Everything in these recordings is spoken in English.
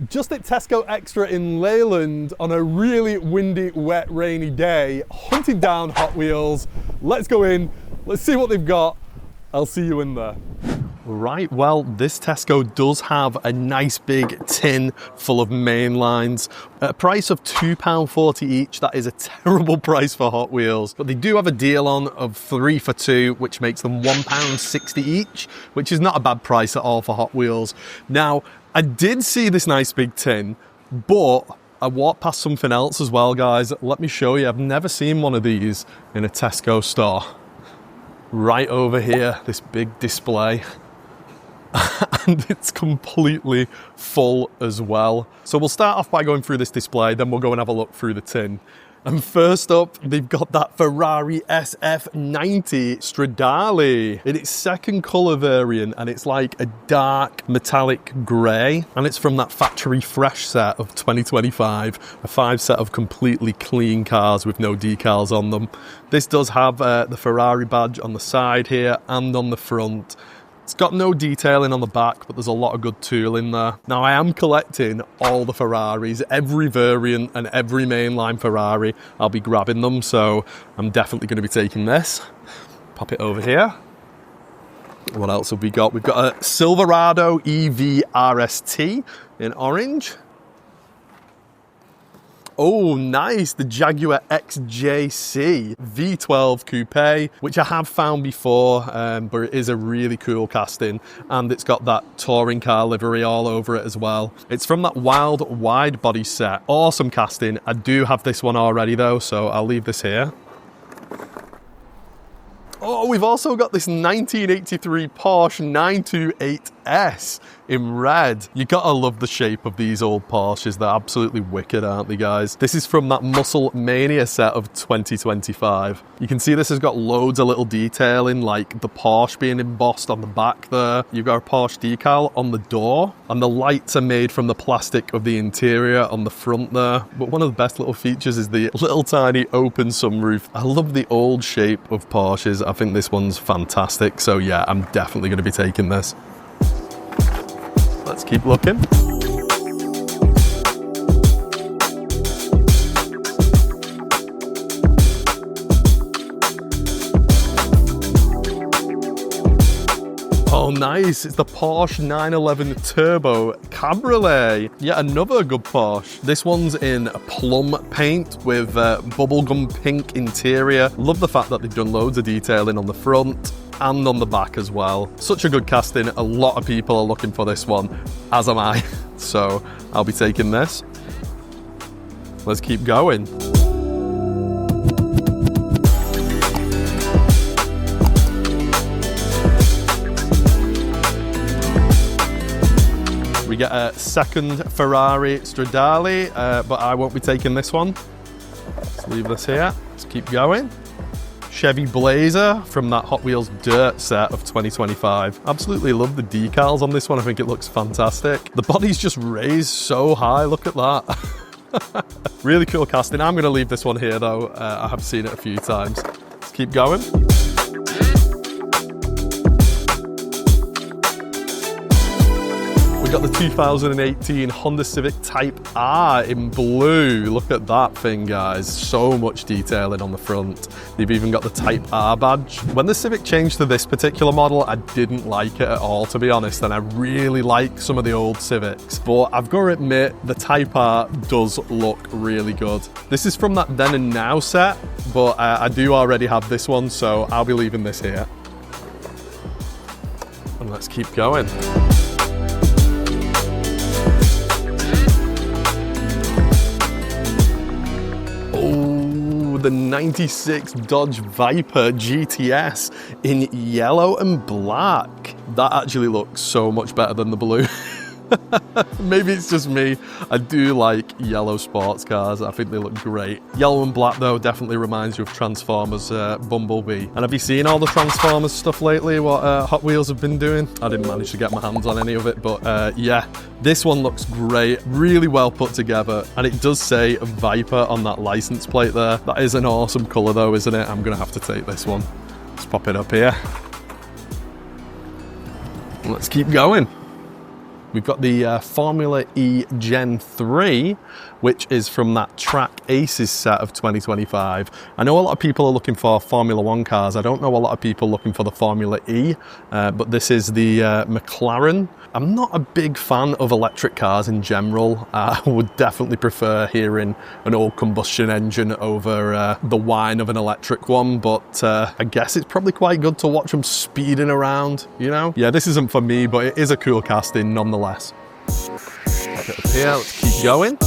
Just at Tesco Extra in Leyland on a really windy, wet, rainy day, hunting down Hot Wheels. Let's go in, let's see what they've got. I'll see you in there. Right, well, this Tesco does have a nice big tin full of main lines. At a price of £2.40 each, that is a terrible price for Hot Wheels. But they do have a deal on of 3 for 2, which makes them £1.60 each, which is not a bad price at all for Hot Wheels. Now, I did see this nice big tin, but I walked past something else as well, guys. Let me show you. I've never seen one of these in a Tesco store. Right over here, this big display. And it's completely full as well. So we'll start off by going through this display, then we'll go and have a look through the tin. And first up, they've got that Ferrari SF90 Stradale in its second colour variant, and it's like a dark metallic grey, and it's from that factory fresh set of 2025, a 5 set of completely clean cars with no decals on them. This does have the Ferrari badge on the side here and on the front. It's got no detailing on the back, but there's a lot of good tooling there. Now, I am collecting all the Ferraris, every variant and every mainline Ferrari. I'll be grabbing them, so I'm definitely going to be taking this. Pop it over here. What else have we got? We've got a Silverado EV RST in orange. Oh, nice, the Jaguar XJC V12 Coupe, which I have found before, but it is a really cool casting, and it's got that touring car livery all over it as well. It's from that Wild wide body set. Awesome casting. I do have this one already though, so I'll leave this here. Oh, we've also got this 1983 Porsche 928S in red. You gotta love the shape of these old Porsches. They're absolutely wicked, aren't they, guys? This is from that Muscle Mania set of 2025. You can see this has got loads of little detailing, like the Porsche being embossed on the back there. You've got a Porsche decal on the door, and the lights are made from the plastic of the interior on the front there. But one of the best little features is the little tiny open sunroof. I love the old shape of Porsches. I think this one's fantastic. So yeah, I'm definitely going to be taking this. Let's keep looking. Oh, nice. It's the Porsche 911 Turbo Cabriolet. Yet another good Porsche. This one's in plum paint with bubblegum pink interior. Love the fact that they've done loads of detailing on the front and on the back as well. Such a good casting. A lot of people are looking for this one, as am I. So I'll be taking this. Let's keep going. We get a second Ferrari Stradale, but I won't be taking this one. Let's leave this here. Let's keep going. Chevy Blazer from that Hot Wheels Dirt set of 2025. Absolutely love the decals on this one. I think it looks fantastic. The body's just raised so high. Look at that. Really cool casting. I'm going to leave this one here though. I have seen it a few times. Let's keep going. We've got the 2018 Honda Civic Type R in blue. Look at that thing, guys. So much detailing on the front. They've even got the Type R badge. When the Civic changed to this particular model, I didn't like it at all, to be honest, and I really like some of the old Civics. But I've got to admit, the Type R does look really good. This is from that Then and Now set, but I do already have this one, so I'll be leaving this here. And let's keep going. The 96 Dodge Viper GTS in yellow and black. That actually looks so much better than the blue. Maybe it's just me. I do like yellow sports cars. I think they look great. Yellow and black though definitely reminds you of Transformers Bumblebee. And have you seen all the Transformers stuff lately, what Hot Wheels have been doing? I didn't manage to get my hands on any of it, but yeah, this one looks great. Really well put together, and it does say Viper on that license plate there. That is an awesome colour though, isn't it? I'm gonna have to take this one. Let's pop it up here. Let's keep going. We've got the Formula E Gen 3, which is from that Track Aces set of 2025. I know a lot of people are looking for Formula 1 cars. I don't know a lot of people looking for the Formula E, but this is the McLaren. I'm not a big fan of electric cars in general. I would definitely prefer hearing an old combustion engine over the whine of an electric one, but I guess it's probably quite good to watch them speeding around, you know? Yeah, this isn't for me, but it is a cool casting nonetheless. Back it up here, let's keep going.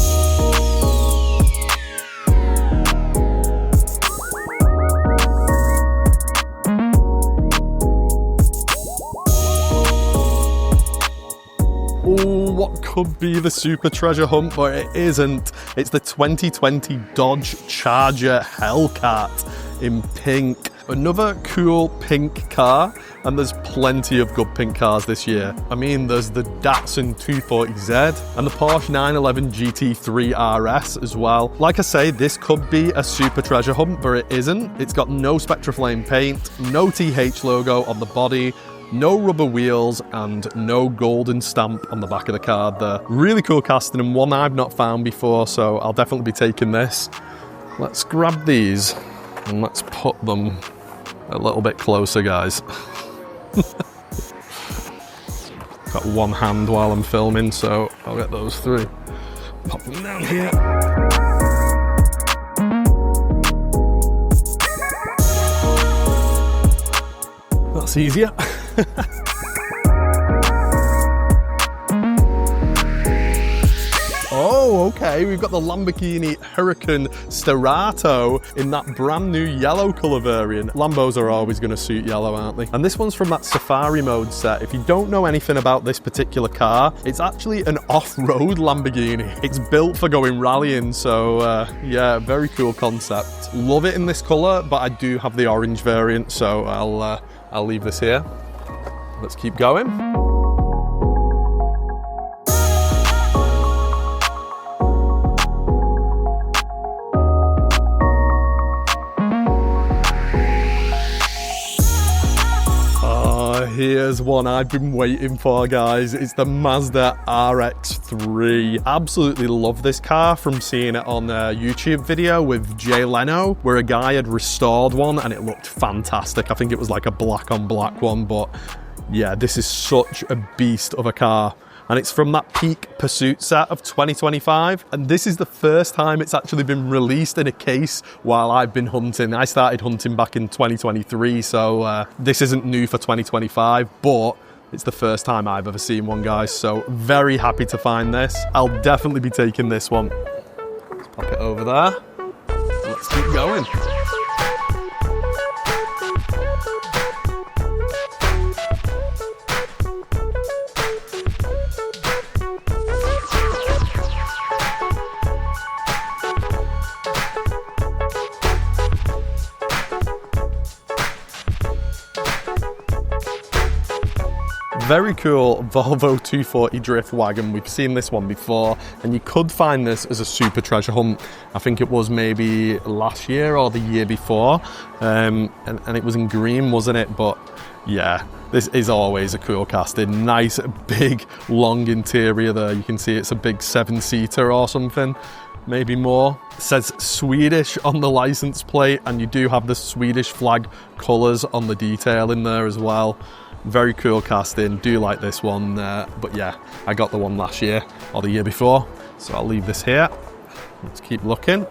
Oh, what could be the super treasure hunt, but it isn't. It's the 2020 Dodge Charger Hellcat in pink. Another cool pink car, and there's plenty of good pink cars this year. I mean, there's the Datsun 240Z and the Porsche 911 GT3 RS as well. Like I say, this could be a super treasure hunt, but it isn't. It's got no Spectraflame paint, no TH logo on the body, no rubber wheels, and no golden stamp on the back of the car there. Really cool casting, and one I've not found before, so I'll definitely be taking this. Let's grab these and let's put them a little bit closer, guys. Got one hand while I'm filming, so I'll get those through. Pop them down here. That's easier. Oh, okay, we've got the Lamborghini Huracan Sterato in that brand new yellow colour variant. Lambos are always going to suit yellow, aren't they? And this one's from that Safari mode set. If you don't know anything about this particular car, it's actually an off-road Lamborghini. It's built for going rallying, so yeah, very cool concept. Love it in this colour, but I do have the orange variant, so I'll leave this here. Let's keep going. Here's one I've been waiting for, guys. It's the Mazda RX-3. Absolutely love this car from seeing it on a YouTube video with Jay Leno, where a guy had restored one and it looked fantastic. I think it was like a black on black one, but yeah, this is such a beast of a car. And it's from that Peak Pursuit set of 2025. And this is the first time it's actually been released in a case while I've been hunting. I started hunting back in 2023, so this isn't new for 2025, but it's the first time I've ever seen one, guys. So very happy to find this. I'll definitely be taking this one. Let's pop it over there. Let's keep going. Very cool Volvo 240 drift wagon. We've seen this one before, and you could find this as a super treasure hunt. I think it was maybe last year or the year before, and it was in green, wasn't it? But yeah, this is always a cool casting. Nice, big, long interior there. You can see it's a big 7-seater or something, maybe more. It says Swedish on the license plate, and you do have the Swedish flag colours on the detail in there as well. Very cool casting, do like this one, but yeah, I got the one last year or the year before, so I'll leave this here. Let's keep looking.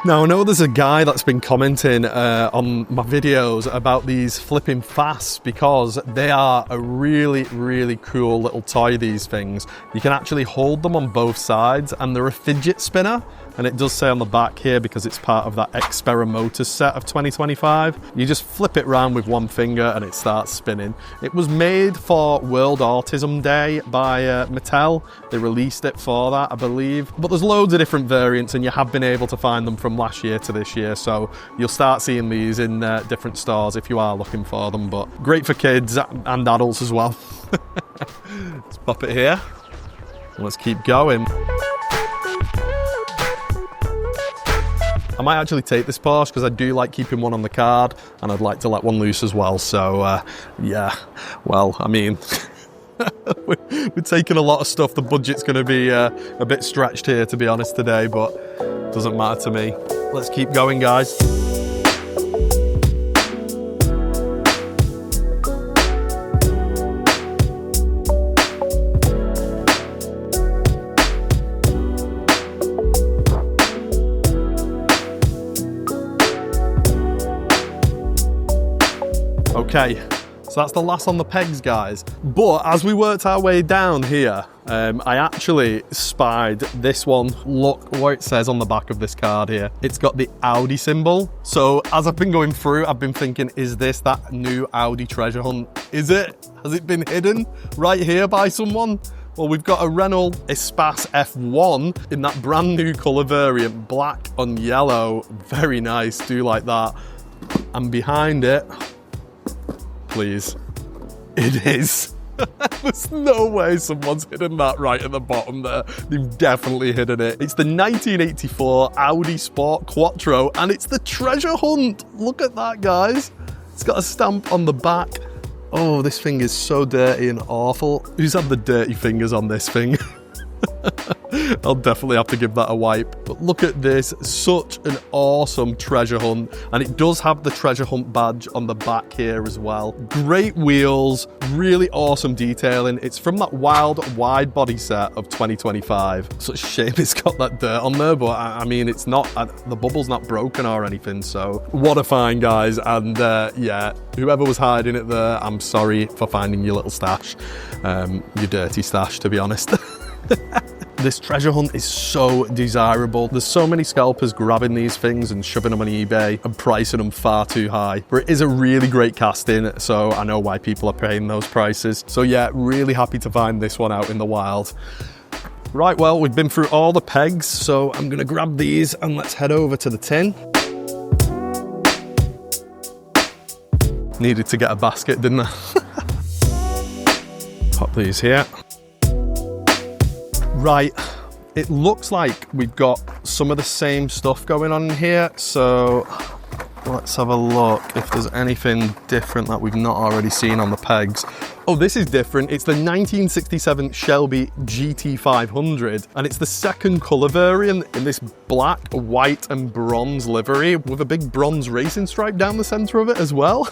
Now, I know there's a guy that's been commenting on my videos about these flipping fasts because they are a really, really cool little toy, these things. You can actually hold them on both sides, and they're a fidget spinner. And it does say on the back here, because it's part of that Xpera Motors set of 2025, you just flip it around with one finger and it starts spinning. It was made for World Autism Day by Mattel. They released it for that, I believe. But there's loads of different variants, and you have been able to find them from last year to this year. So you'll start seeing these in different stores if you are looking for them. But great for kids and adults as well. Let's pop it here. Let's keep going. I might actually take this Porsche because I do like keeping one on the card and I'd like to let one loose as well. So yeah, well, I mean, we're taking a lot of stuff. The budget's going to be a bit stretched here, to be honest, today, but it doesn't matter to me. Let's keep going, guys. Okay, so that's the last on the pegs, guys. But as we worked our way down here, I actually spied this one. Look what it says on the back of this card here. It's got the Audi symbol. So as I've been going through, I've been thinking, is this that new Audi treasure hunt? Is it? Has it been hidden right here by someone? Well, we've got a Renault Espace F1 in that brand new colour variant, black on yellow. Very nice, do like that. And behind it, please, it is. There's no way someone's hidden that right at the bottom there. They've definitely hidden it. It's the 1984 Audi Sport Quattro and it's the treasure hunt. Look at that, guys. It's got a stamp on the back. Oh, this thing is so dirty and awful. Who's had the dirty fingers on this thing? I'll definitely have to give that a wipe. But look at this, such an awesome treasure hunt. And it does have the treasure hunt badge on the back here as well. Great wheels, really awesome detailing. It's from that wild wide body set of 2025. Such a shame it's got that dirt on there, but I mean, it's not, the bubble's not broken or anything. So what a find, guys. And yeah, whoever was hiding it there, I'm sorry for finding your little stash. Your dirty stash, to be honest. This treasure hunt is so desirable. There's so many scalpers grabbing these things and shoving them on eBay and pricing them far too high. But it is a really great casting, so I know why people are paying those prices. So yeah, really happy to find this one out in the wild. Right, well, we've been through all the pegs, so I'm gonna grab these and let's head over to the tin. Needed to get a basket, didn't I? Pop these here. Right, it looks like we've got some of the same stuff going on here, so let's have a look if there's anything different that we've not already seen on the pegs. Oh, this is different. It's the 1967 Shelby GT500, and it's the second colour variant in this black, white and bronze livery with a big bronze racing stripe down the centre of it as well.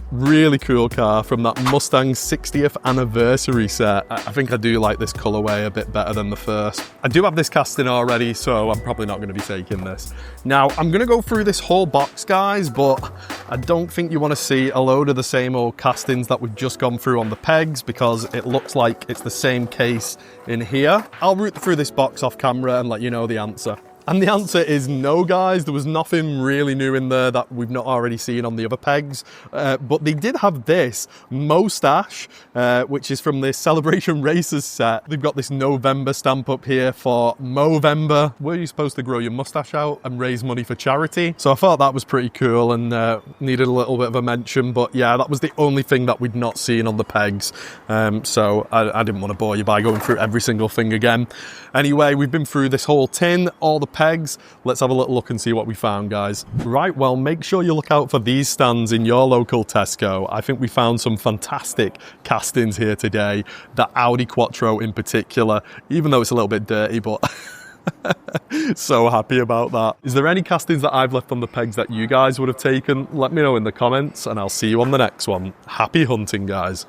Really cool car from that Mustang 60th anniversary set. I think I do like this colorway a bit better than the first. I do have this casting already, so I'm probably not going to be taking this. Now, I'm going to go through this whole box, guys, but I don't think you want to see a load of the same old castings that we've just gone through on the pegs because it looks like it's the same case in here. I'll root through this box off camera and let you know the answer. And the answer is no, guys. There was nothing really new in there that we've not already seen on the other pegs. But they did have this Mustache, which is from the Celebration Racers set. They've got this November stamp up here for Movember. Were you supposed to grow your mustache out and raise money for charity? So I thought that was pretty cool and needed a little bit of a mention. But yeah, that was the only thing that we'd not seen on the pegs. So I didn't want to bore you by going through every single thing again. Anyway, we've been through this whole tin, all the pegs. Let's have a little look and see what we found, guys. Right, well, make sure you look out for these stands in your local Tesco. I think we found some fantastic castings here today. The Audi Quattro in particular, even though it's a little bit dirty, but so happy about that. Is there any castings that I've left on the pegs that you guys would have taken? Let me know in the comments and I'll see you on the next one. Happy hunting, guys.